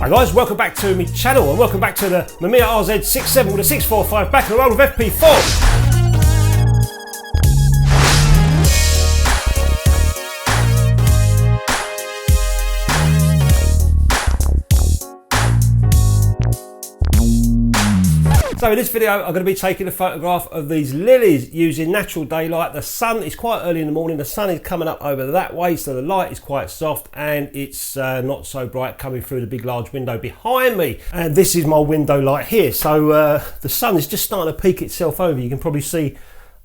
Hi guys, welcome back to my channel and welcome back to the Mamiya RZ67 with a 645 back in the roll of FP4. So in this video I'm going to be taking a photograph of these lilies using natural daylight. The sun is quite early in the morning, the sun is coming up over that way, so the light is quite soft and it's not so bright coming through the big large window behind me. And this is my window light here, so the sun is just starting to peek itself over. You can probably see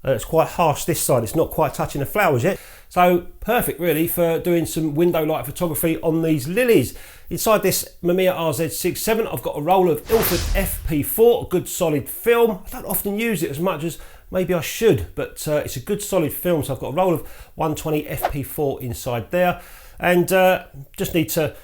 it's quite harsh this side, it's not quite touching the flowers yet. So perfect really for doing some window light photography on these lilies. Inside this Mamiya RZ67 I've got a roll of Ilford FP4, a good solid film. I don't often use it as much as maybe I should, but it's a good solid film. So I've got a roll of 120 FP4 inside there, and just need to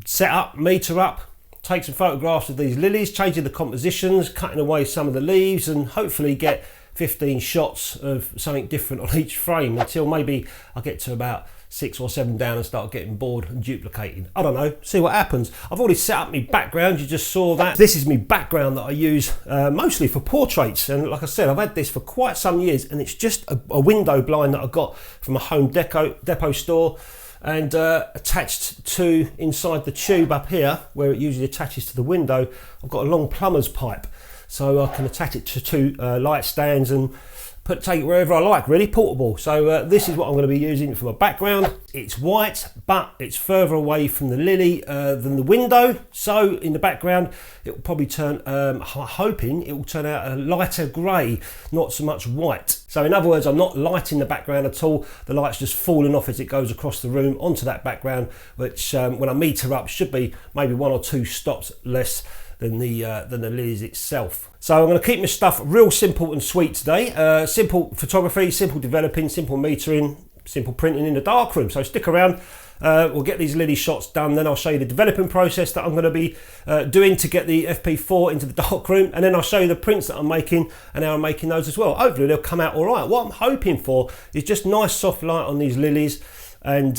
set up, meter up, take some photographs of these lilies, changing the compositions, cutting away some of the leaves, and hopefully get 15 shots of something different on each frame until maybe I get to about 6 or 7 down and start getting bored and duplicating. I don't know, see what happens. I've already set up my background, you just saw that. This is my background that I use mostly for portraits, and like I said, I've had this for quite some years, and it's just a window blind that I got from a home depot store, and attached to inside the tube up here where it usually attaches to the window, I've got a long plumber's pipe, so I can attach it to two light stands and take it wherever I like, really portable. So this is what I'm going to be using for my background. It's white, but it's further away from the lily than the window, so in the background it will probably turn, I'm hoping it will turn out a lighter grey, not so much white. So in other words, I'm not lighting the background at all, the light's just falling off as it goes across the room onto that background, which when I meter up should be maybe 1 or 2 stops less than the lilies itself. So I'm going to keep my stuff real simple and sweet today. Simple photography, simple developing, simple metering, simple printing in the darkroom. So stick around, we'll get these lily shots done, then I'll show you the developing process that I'm going to be doing to get the FP4 into the darkroom, and then I'll show you the prints that I'm making and how I'm making those as well. Hopefully they'll come out all right. What I'm hoping for is just nice soft light on these lilies, and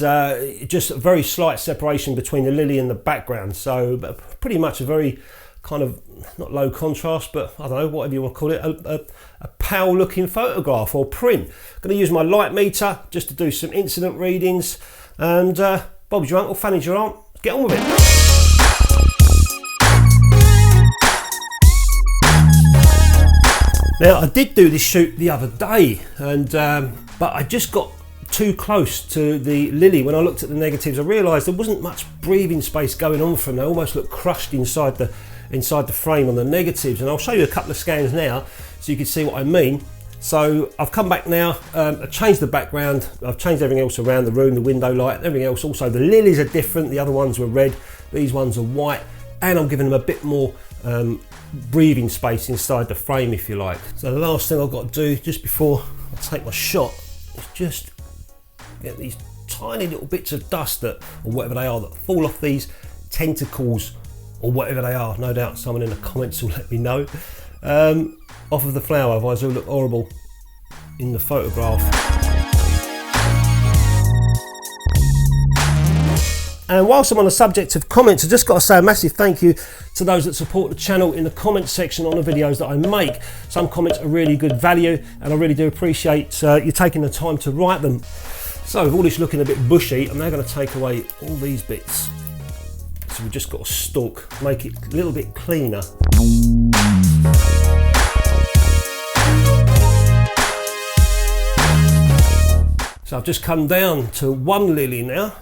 just a very slight separation between the lily and the background. So pretty much a very kind of, not low contrast, but I don't know, whatever you want to call it, a pale looking photograph or print. I'm going to use my light meter just to do some incident readings, and Bob's your uncle, Fanny's your aunt, get on with it. Now I did do this shoot the other day, and but I just got too close to the lily. When I looked at the negatives I realised there wasn't much breathing space going on from them. They almost looked crushed inside the frame on the negatives, and I'll show you a couple of scans now so you can see what I mean. So I've come back now, I've changed the background, I've changed everything else around the room, the window light, everything else. Also the lilies are different, the other ones were red, these ones are white, and I'm giving them a bit more breathing space inside the frame, if you like. So the last thing I've got to do just before I take my shot is just get these tiny little bits of dust that, or whatever they are, that fall off these tentacles or whatever they are. No doubt someone in the comments will let me know, off of the flower, otherwise it'll look horrible in the photograph. And whilst I'm on the subject of comments, I've just got to say a massive thank you to those that support the channel in the comments section on the videos that I make. Some comments are really good value, and I really do appreciate you taking the time to write them. So with all this looking a bit bushy, I'm now going to take away all these bits. So we've just got to stalk, make it a little bit cleaner. So I've just come down to one lily now.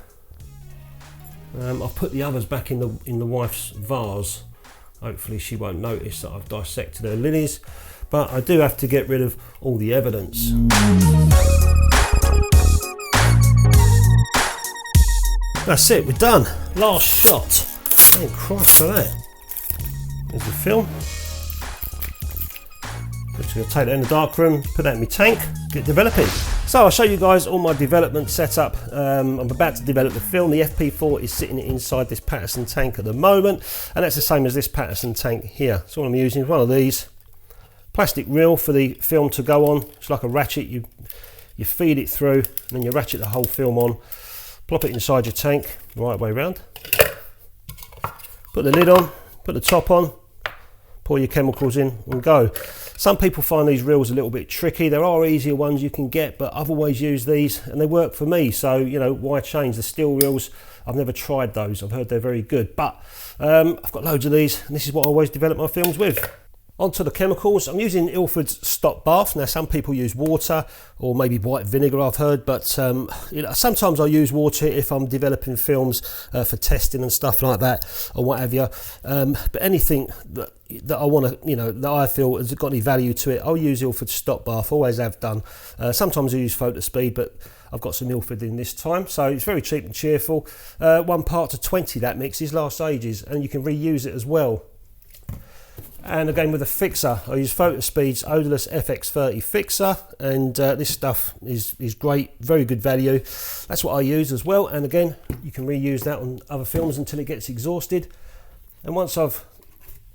I've put the others back in the wife's vase. Hopefully she won't notice that I've dissected her lilies, but I do have to get rid of all the evidence. That's it, we're done. Last shot. Thank Christ for that. There's the film. Just going to take that in the darkroom, put that in my tank, get developing. So I'll show you guys all my development setup. I'm about to develop the film. The FP4 is sitting inside this Paterson tank at the moment, and that's the same as this Paterson tank here. So what I'm using is one of these. Plastic reel for the film to go on. It's like a ratchet. You feed it through, and then you ratchet the whole film on. Plop it inside your tank, the right way round. Put the lid on, put the top on, pour your chemicals in and go. Some people find these reels a little bit tricky. There are easier ones you can get, but I've always used these and they work for me. So, you know, why change? The steel reels, I've never tried those. I've heard they're very good, but I've got loads of these and this is what I always develop my films with. Onto the chemicals, I'm using Ilford's stop bath. Now some people use water or maybe white vinegar, I've heard, but you know, sometimes I use water if I'm developing films for testing and stuff like that or what have you. But anything that I want to, you know, that I feel has got any value to it, I'll use Ilford's stop bath, always have done. Sometimes I use Fotospeed, but I've got some Ilford in this time, so it's very cheap and cheerful. 1 part to 20 that mixes, lasts ages, and you can reuse it as well. And again with a fixer, I use Fotospeed's Odorless FX30 fixer, and this stuff is great, very good value. That's what I use as well, and again you can reuse that on other films until it gets exhausted. And once I've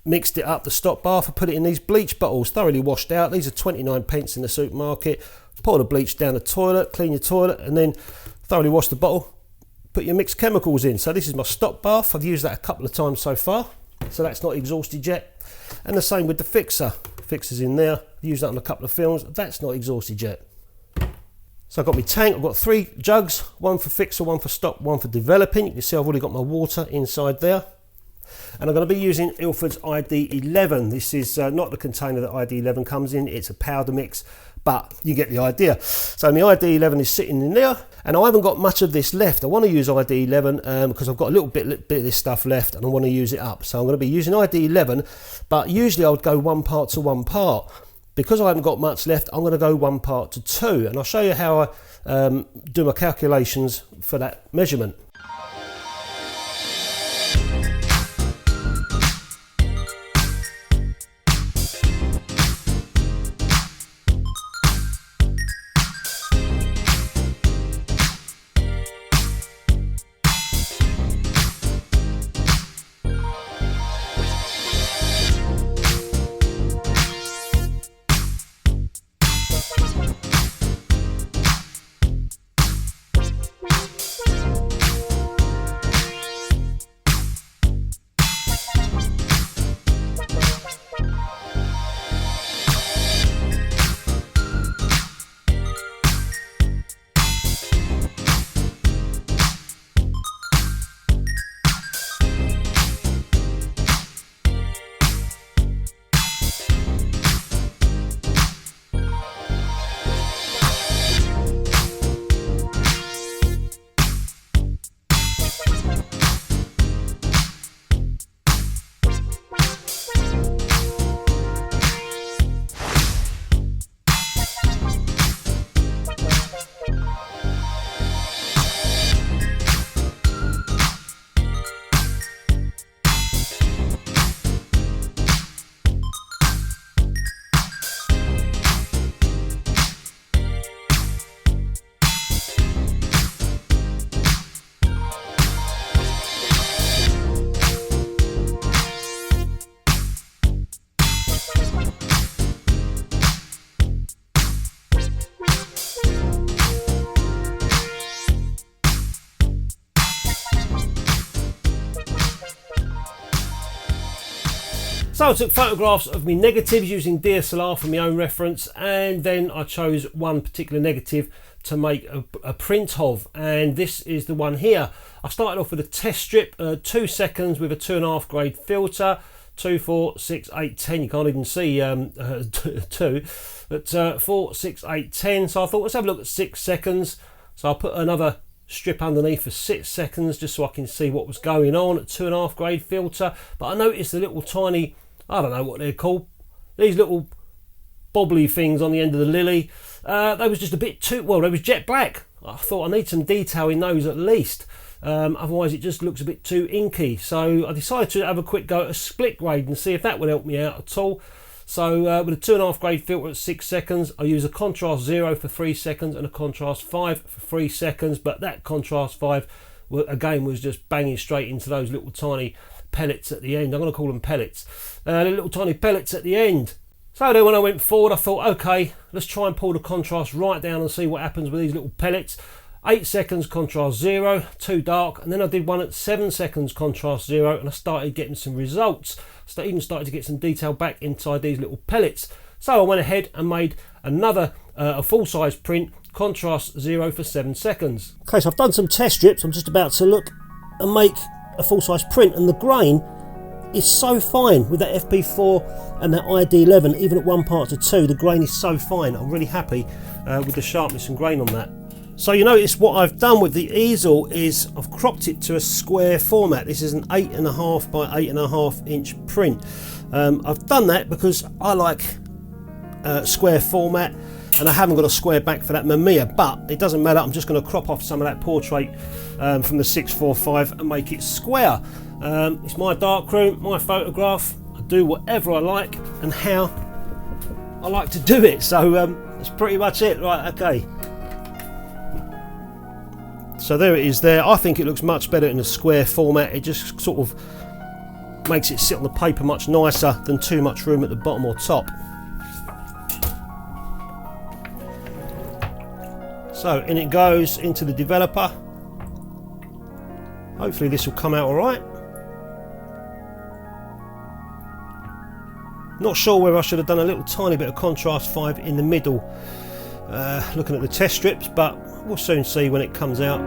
mixed it up, the stop bath, I put it in these bleach bottles, thoroughly washed out. These are 29p in the supermarket. Pour the bleach down the toilet, clean your toilet, and then thoroughly wash the bottle, put your mixed chemicals in. So this is my stop bath. I've used that a couple of times so far, so that's not exhausted yet. And the same with the fixer. Fixer's in there. I've used that on a couple of films. That's not exhausted yet. So I've got my tank. I've got 3 jugs. 1 for fixer, 1 for stop, 1 for developing. You can see I've already got my water inside there. And I'm going to be using Ilford's ID11. This is not the container that ID11 comes in. It's a powder mix, but you get the idea. So my ID11 is sitting in there, and I haven't got much of this left. I want to use ID11 because I've got a little bit of this stuff left and I want to use it up. So I'm going to be using ID11, but usually I would go 1 part to 1 part. Because I haven't got much left, I'm going to go 1 part to 2, and I'll show you how I do my calculations for that measurement. So I took photographs of my negatives using DSLR for my own reference, and then I chose one particular negative to make a print of, and this is the one here. I started off with a test strip, 2 seconds with a 2.5 grade filter, 2, 4, 6, 8, 10. You can't even see 2, but 4, 6, 8, 10. So I thought, let's have a look at 6 seconds. So I'll put another strip underneath for 6 seconds just so I can see what was going on at 2.5 grade filter. But I noticed the little tiny, I don't know what they're called, these little bobbly things on the end of the Lily, they was just a bit too, well, they was jet black. I thought I need some detail in those at least, otherwise it just looks a bit too inky. So I decided to have a quick go at a split grade and see if that would help me out at all. So with a 2.5 grade filter at 6 seconds, I use a contrast 0 for 3 seconds and a contrast 5 for 3 seconds. But that contrast 5, again, was just banging straight into those little tiny pellets at the end. I'm going to call them pellets. The little tiny pellets at the end. So then when I went forward, I thought, okay, let's try and pull the contrast right down and see what happens with these little pellets. 8 seconds contrast 0, too dark, and then I did one at 7 seconds contrast 0, and I started getting some results. So I even started to get some detail back inside these little pellets. So I went ahead and made another a full-size print, contrast 0 for 7 seconds. Okay, so I've done some test strips. I'm just about to look and make a full-size print, and the grain is so fine with that FP4 and that ID11, even at 1:2, the grain is so fine. I'm really happy with the sharpness and grain on that. So you notice what I've done with the easel is I've cropped it to a square format. This is an 8.5 by 8.5 inch print. I've done that because I like square format, and I haven't got a square back for that Mamiya, but it doesn't matter. I'm just going to crop off some of that portrait from the 645 and make it square. It's my darkroom, my photograph. I do whatever I like and how I like to do it. So that's pretty much it. Right, okay. So there it is there. I think it looks much better in a square format. It just sort of makes it sit on the paper much nicer than too much room at the bottom or top. So in it goes into the developer. Hopefully this will come out alright. Not sure whether I should have done a little tiny bit of contrast 5 in the middle, looking at the test strips, but we'll soon see when it comes out.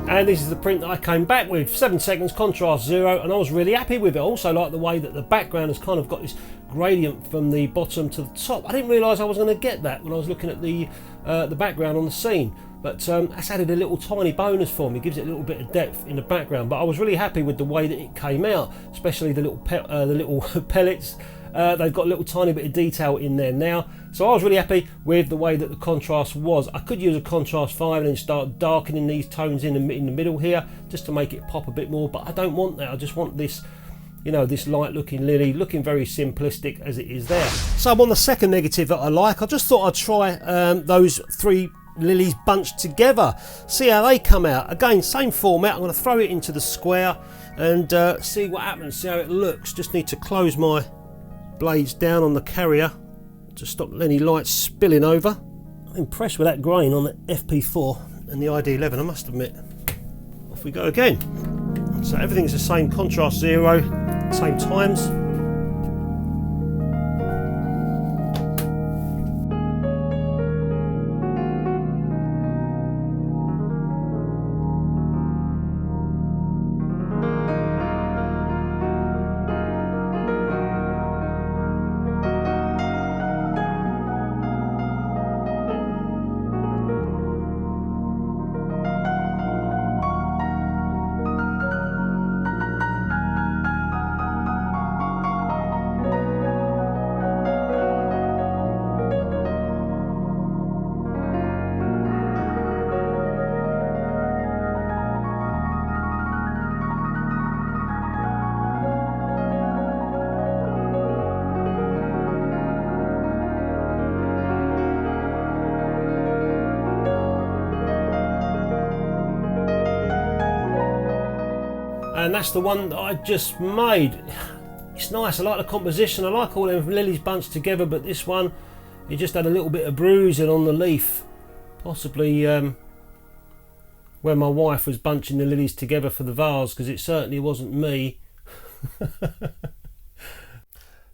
And this is the print that I came back with, 7 seconds contrast 0, and I was really happy with it. I also like the way that the background has kind of got this gradient from the bottom to the top. I didn't realise I was going to get that when I was looking at the background on the scene, but that's added a little tiny bonus for me. It gives it a little bit of depth in the background. But I was really happy with the way that it came out, especially the little pellets. They've got a little tiny bit of detail in there now, so I was really happy with the way that the contrast was. I could use a contrast 5 and then start darkening these tones in the middle here just to make it pop a bit more, but I don't want that. I just want this, you know, this light looking lily looking very simplistic as it is there. So I'm on the second negative that I like. I just thought I'd try those 3 lilies bunched together, see how they come out. Again, same format. I'm going to throw it into the square and see what happens, see how it looks. Just need to close my blades down on the carrier to stop any light spilling over. I'm impressed with that grain on the FP4 and the ID11, I must admit. Off we go again. So everything's the same, contrast 0, same times. And that's the one that I just made. It's nice, I like the composition, I like all them lilies bunched together, but this one, it just had a little bit of bruising on the leaf. Possibly where my wife was bunching the lilies together for the vase, because it certainly wasn't me.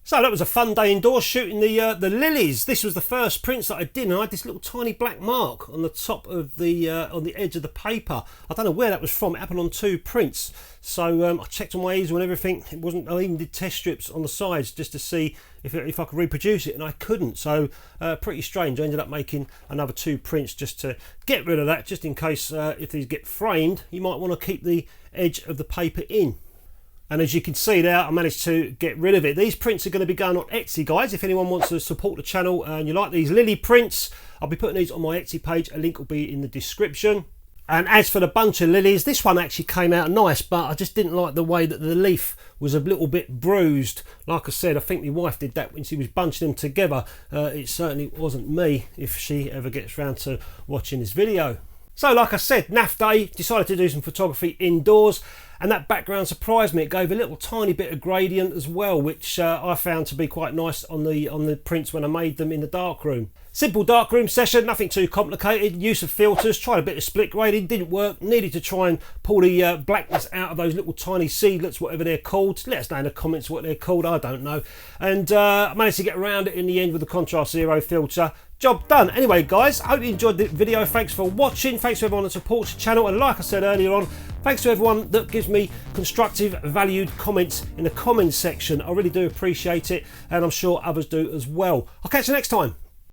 So that was a fun day indoors shooting the lilies. This was the first prints that I did, and I had this little tiny black mark on the top of the on the edge of the paper. I don't know where that was from. It happened on 2 prints. So I checked on my easel and everything. It wasn't. I even did test strips on the sides just to see if I could reproduce it, and I couldn't. So pretty strange. I ended up making another 2 prints just to get rid of that, just in case if these get framed, you might want to keep the edge of the paper in. And as you can see there, I managed to get rid of it. These prints are going to be going on Etsy, guys. If anyone wants to support the channel and you like these lily prints, I'll be putting these on my Etsy page. A link will be in the description. And as for the bunch of lilies, this one actually came out nice, but I just didn't like the way that the leaf was a little bit bruised. Like I said, I think my wife did that when she was bunching them together. It certainly wasn't me, if she ever gets round to watching this video. So like I said, NAF day, decided to do some photography indoors, and that background surprised me. It gave a little tiny bit of gradient as well, which I found to be quite nice on the prints when I made them in the darkroom. Simple darkroom session, nothing too complicated. Use of filters, tried a bit of split grading, didn't work. Needed to try and pull the blackness out of those little tiny seedlets, whatever they're called. Let us know in the comments what they're called, I don't know. And I managed to get around it in the end with the contrast zero filter. Job done. Anyway guys, I hope you enjoyed the video. Thanks for watching. Thanks to everyone that supports the channel, and like I said earlier on, thanks to everyone that gives me constructive, valued comments in the comments section. I really do appreciate it, and I'm sure others do as well. I'll catch you next time.